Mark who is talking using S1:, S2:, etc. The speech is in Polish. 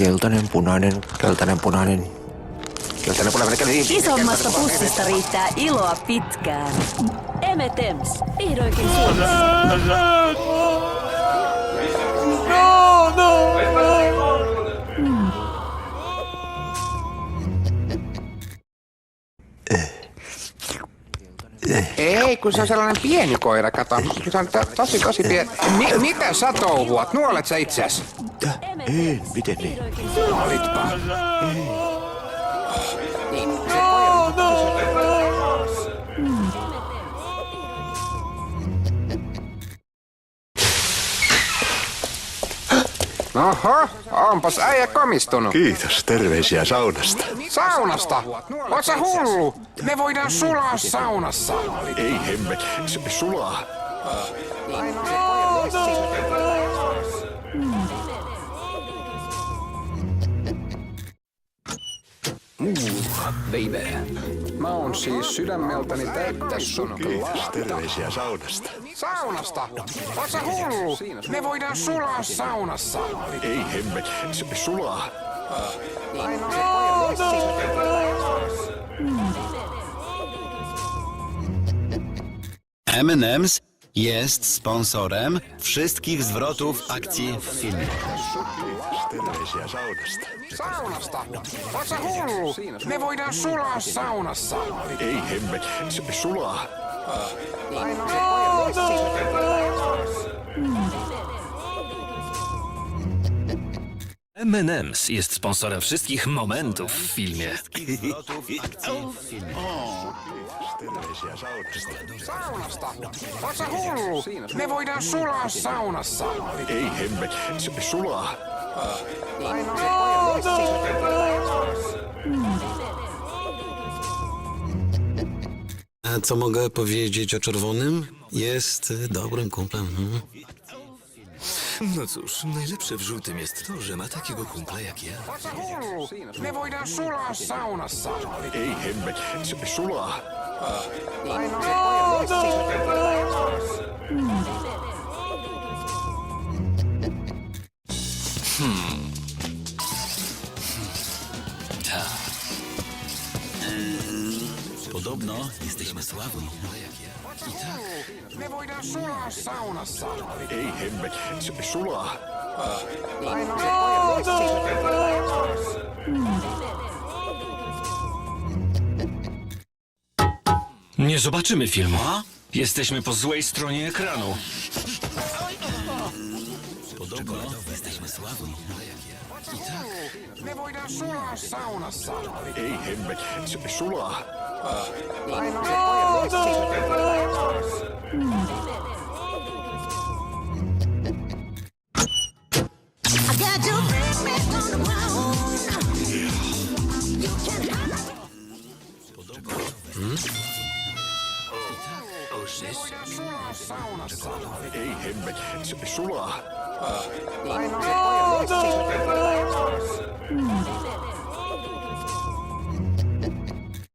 S1: keltainen, punainen, keltainen, punainen. Keltainen, punainen, keltainen.
S2: Isommasta pussista riittää iloa pitkään. M&M's, vihdoinkin Suomessa.
S3: Ei, kun se on sellainen pieni koira, kato. Se on tosi pieni. Mitä sä touhuat? Nuolet sä itseäsi?
S1: Ei, miten niin?
S3: Nuolitpa. Oho, onpas äijä komistunut.
S1: Kiitos, terveisiä saunasta.
S3: Saunasta? Oot sä hullu? Me voidaan sulaa saunassa.
S1: Ei hemmet, sulaa.
S3: Baby. Mä oon siis sydämeltäni täyttä
S1: Kiitos, terveisiä saunasta.
S3: Saunasta? Oot sä hullu? Me voidaan sulaa saunassa.
S1: Ei hemmet, sulaa.
S4: M&M's jest sponsorem wszystkich zwrotów akcji w filmie.
S1: Terveisiä saunasta.
S3: Saunasta? Oot sä hullu? Me voidaan sulaa saunassa.
S1: Ei hemmet, sulaa.
S5: M&M's jest sponsorem wszystkich momentów w filmie.
S4: Zwrotów akcji w filmie.
S1: Terveisiä saunasta.
S3: Saunasta? Oot sä hullu? Me voidaan sulaa saunassa.
S1: Ei hemmet, sulaa.
S6: A co mogę powiedzieć o czerwonym? Jest dobrym kumplem.
S5: No cóż, najlepsze w żółtym jest to, że ma takiego kumpla jak ja.
S3: Oot sä hullu? Me voidaan sulaa saunassa.
S1: Ei hemmet, sulaa.
S4: Podobno jesteśmy sławni.
S3: Me voidaan sulaa saunassa.
S1: Ei hemmet, sulaa.
S5: Nie zobaczymy filmu. Jesteśmy po złej stronie ekranu.
S4: Podobno jesteśmy sławni.
S3: Me voidaan sulaa saunassa.
S1: Ei hemmet, sulaa. Ei hemmet, sulaa.